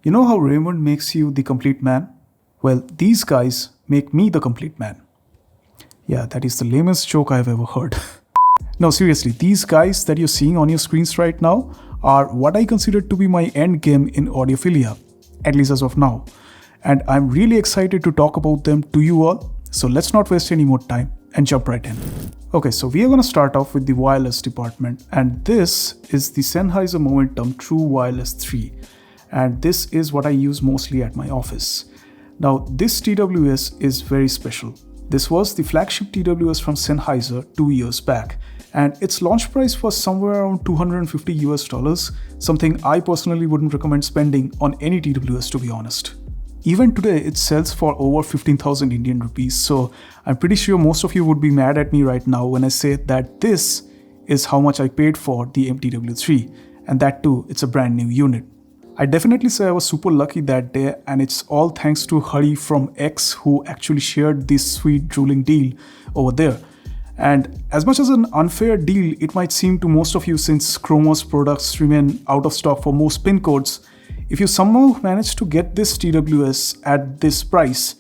You know how Raymond makes you the complete man? Well, these guys make me the complete man. Yeah, that is the lamest joke I've ever heard. No, seriously, these guys that you're seeing on your screens right now are what I consider to be my end game in audiophilia, at least as of now. And I'm really excited to talk about them to you all. So let's not waste any more time and jump right in. Okay, so we are going to start off with the wireless department, and this is the Sennheiser Momentum True Wireless 3. And this is what I use mostly at my office. Now, this TWS is very special. This was the flagship TWS from Sennheiser 2 years back, and its launch price was somewhere around $250, something I personally wouldn't recommend spending on any TWS, to be honest. Even today, it sells for over 15,000 Indian rupees, so I'm pretty sure most of you would be mad at me right now when I say that this is how much I paid for the MTW3, and that too, it's a brand new unit. I definitely say I was super lucky that day, and it's all thanks to Hari from X who actually shared this sweet drooling deal over there. And as much as an unfair deal it might seem to most of you, since Chroma's products remain out of stock for most pin codes, if you somehow manage to get this TWS at this price,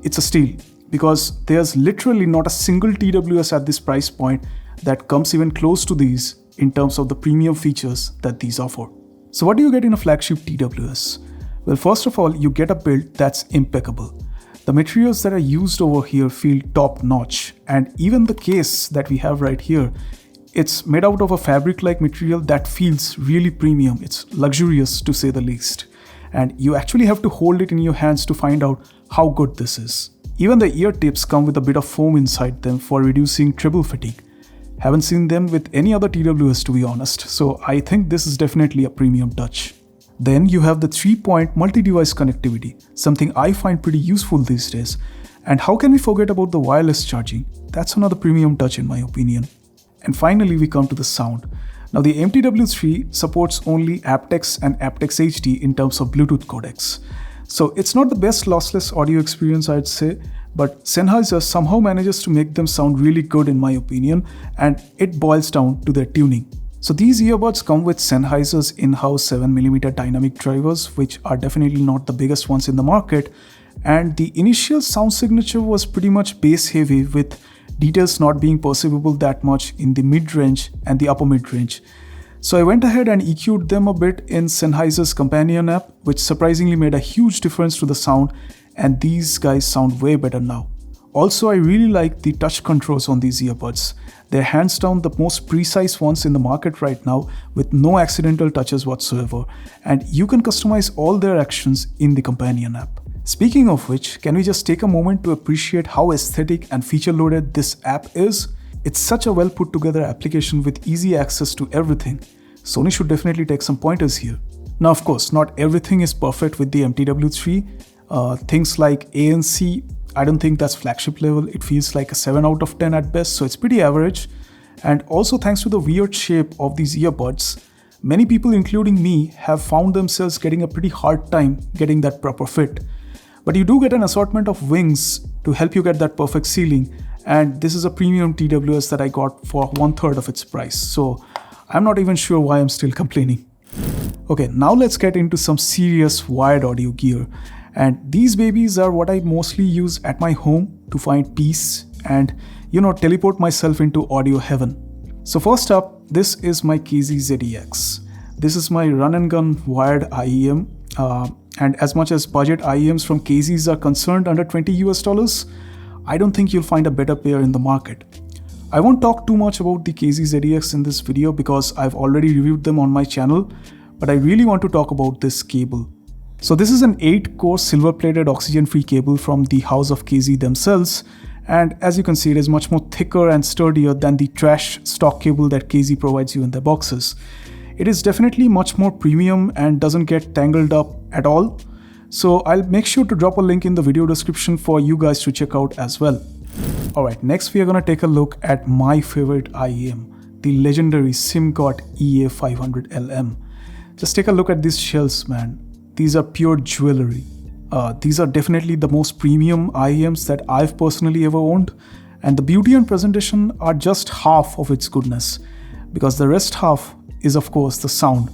it's a steal, because there's literally not a single TWS at this price point that comes even close to these in terms of the premium features that these offer. So what do you get in a flagship TWS? Well, first of all, you get a build that's impeccable. The materials that are used over here feel top notch, and even the case that we have right here, it's made out of a fabric-like material that feels really premium. It's luxurious to say the least. And you actually have to hold it in your hands to find out how good this is. Even the ear tips come with a bit of foam inside them for reducing treble fatigue. Haven't seen them with any other TWS, to be honest, so I think this is definitely a premium touch. Then you have the 3-point multi-device connectivity, something I find pretty useful these days. And how can we forget about the wireless charging? That's another premium touch in my opinion. And finally, we come to the sound. Now, the MTW3 supports only aptX and aptX HD in terms of Bluetooth codecs. So it's not the best lossless audio experience, I'd say, but Sennheiser somehow manages to make them sound really good in my opinion, and it boils down to their tuning. So these earbuds come with Sennheiser's in-house 7mm dynamic drivers, which are definitely not the biggest ones in the market, and the initial sound signature was pretty much bass heavy, with details not being perceivable that much in the mid-range and the upper mid-range. So I went ahead and EQ'd them a bit in Sennheiser's companion app, which surprisingly made a huge difference to the sound, and these guys sound way better now. Also, I really like the touch controls on these earbuds. They're hands down the most precise ones in the market right now, with no accidental touches whatsoever, and you can customize all their actions in the companion app. Speaking of which, can we just take a moment to appreciate how aesthetic and feature-loaded this app is? It's such a well put together application with easy access to everything. Sony should definitely take some pointers here. Now, of course, not everything is perfect with the MTW3. Things like ANC, I don't think that's flagship level. It feels like a 7 out of 10 at best, so it's pretty average. And also, thanks to the weird shape of these earbuds, many people, including me, have found themselves getting a pretty hard time getting that proper fit. But you do get an assortment of wings to help you get that perfect sealing, and this is a premium TWS that I got for 1/3 of its price, so I'm not even sure why I'm still complaining. Okay, now let's get into some serious wired audio gear, and these babies are what I mostly use at my home to find peace and, teleport myself into audio heaven. So first up, this is my KZ-ZEX. This is my run and gun wired IEM. And as much as budget IEMs from KZs are concerned, under $20 I don't think you'll find a better pair in the market. I won't talk too much about the KZ-ZEX in this video because I've already reviewed them on my channel, but I really want to talk about this cable. So this is an 8-core silver-plated oxygen-free cable from the house of KZ themselves, and as you can see, it is much more thicker and sturdier than the trash stock cable that KZ provides you in their boxes. It is definitely much more premium and doesn't get tangled up at all. So I'll make sure to drop a link in the video description for you guys to check out as well. Alright, next we are gonna take a look at my favorite IEM, the legendary Simgot EA500LM. Just take a look at these shells, man. These are pure jewelry. These are definitely the most premium IEMs that I've personally ever owned, and the beauty and presentation are just half of its goodness, because the rest half is of course the sound.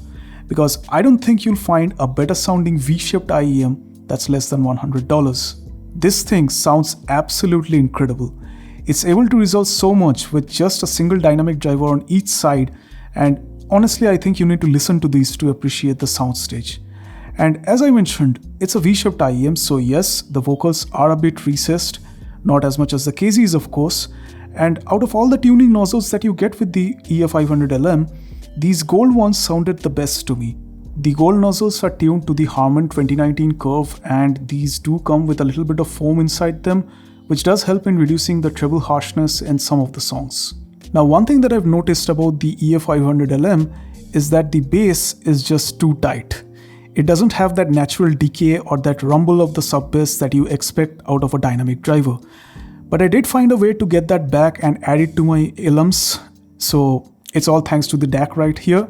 because I don't think you'll find a better sounding V-shaped IEM that's less than $100. This thing sounds absolutely incredible. It's able to resolve so much with just a single dynamic driver on each side, and honestly I think you need to listen to these to appreciate the soundstage. And as I mentioned, it's a V-shaped IEM, so yes, the vocals are a bit recessed, not as much as the KZs of course, and out of all the tuning nozzles that you get with the EA500LM, these gold ones sounded the best to me. The gold nozzles are tuned to the Harman 2019 curve, and these do come with a little bit of foam inside them, which does help in reducing the treble harshness in some of the songs. Now, one thing that I've noticed about the EA500LM is that the bass is just too tight. It doesn't have that natural decay or that rumble of the sub bass that you expect out of a dynamic driver. But I did find a way to get that back and add it to my LMs, so it's all thanks to the DAC right here.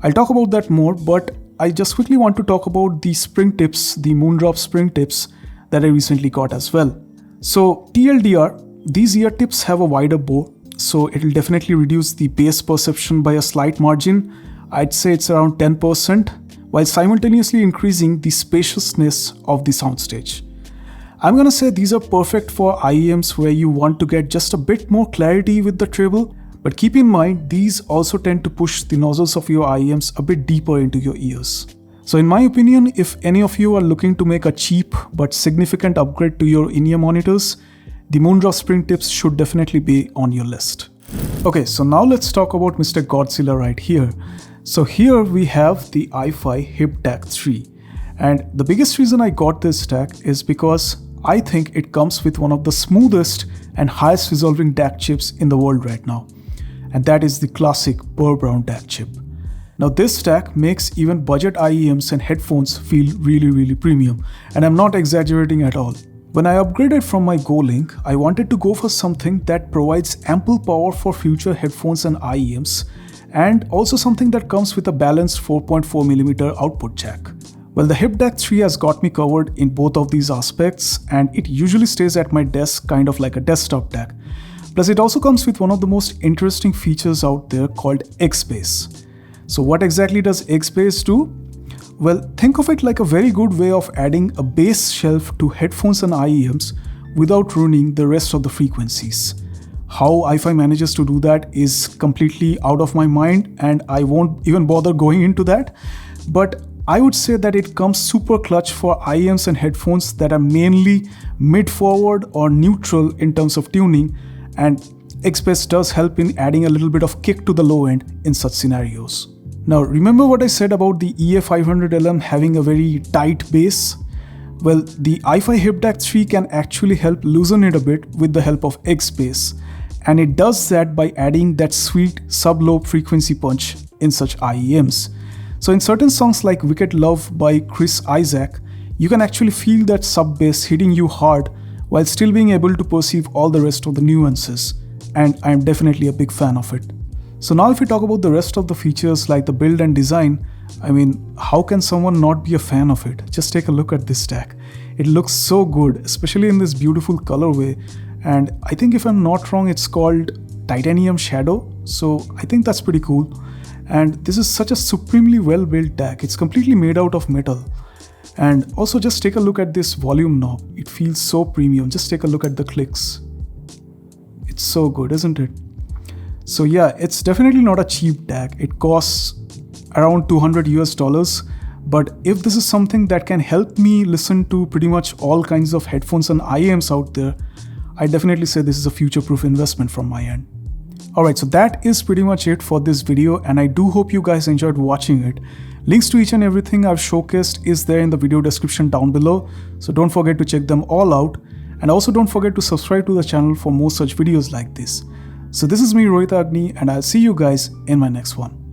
I'll talk about that more, but I just quickly want to talk about the spring tips, the Moondrop spring tips that I recently got as well. So TLDR, these ear tips have a wider bow, so it'll definitely reduce the bass perception by a slight margin. I'd say it's around 10%, while simultaneously increasing the spaciousness of the soundstage. I'm gonna say these are perfect for IEMs where you want to get just a bit more clarity with the treble, but keep in mind these also tend to push the nozzles of your IEMs a bit deeper into your ears. So in my opinion, if any of you are looking to make a cheap but significant upgrade to your in-ear monitors, the Moondrop spring tips should definitely be on your list. Okay, so now let's talk about Mr. Godzilla right here. So here we have the iFi Hip DAC 3, and the biggest reason I got this DAC is because I think it comes with one of the smoothest and highest resolving DAC chips in the world right now, and that is the classic Burr Brown DAC chip. Now this DAC makes even budget IEMs and headphones feel really premium, and I'm not exaggerating at all. When I upgraded from my Go-Link, I wanted to go for something that provides ample power for future headphones and IEMs, and also something that comes with a balanced 4.4mm output jack. Well, the Hip DAC 3 has got me covered in both of these aspects, and it usually stays at my desk kind of like a desktop DAC. Plus it also comes with one of the most interesting features out there called X-Bass. So what exactly does X-Bass do? Well, think of it like a very good way of adding a bass shelf to headphones and IEMs without ruining the rest of the frequencies. How iFi manages to do that is completely out of my mind, and I won't even bother going into that. But I would say that it comes super clutch for IEMs and headphones that are mainly mid-forward or neutral in terms of tuning, and X-Bass does help in adding a little bit of kick to the low end in such scenarios. Now, remember what I said about the EA500LM having a very tight bass? Well, the iFi Hip DAC 3 can actually help loosen it a bit with the help of X-Bass, and it does that by adding that sweet sub-low frequency punch in such IEMs. So in certain songs like Wicked Love by Chris Isaac, you can actually feel that sub-bass hitting you hard while still being able to perceive all the rest of the nuances, and I'm definitely a big fan of it. So now if we talk about the rest of the features like the build and design, I mean, how can someone not be a fan of it? Just take a look at this DAC. It looks so good, especially in this beautiful colorway, and I think if I'm not wrong, it's called Titanium Shadow, so I think that's pretty cool. And this is such a supremely well built DAC. It's completely made out of metal. And also just take a look at this volume knob. It feels so premium. Just take a look at the clicks. It's so good, isn't it? So yeah, it's definitely not a cheap DAC. It costs around $200 US, but if this is something that can help me listen to pretty much all kinds of headphones and IEMs out there, I definitely say this is a future-proof investment from my end. Alright, so that is pretty much it for this video, and I do hope you guys enjoyed watching it. Links to each and everything I've showcased is there in the video description down below, so don't forget to check them all out, and also don't forget to subscribe to the channel for more such videos like this. So this is me, Rohitagni, and I'll see you guys in my next one.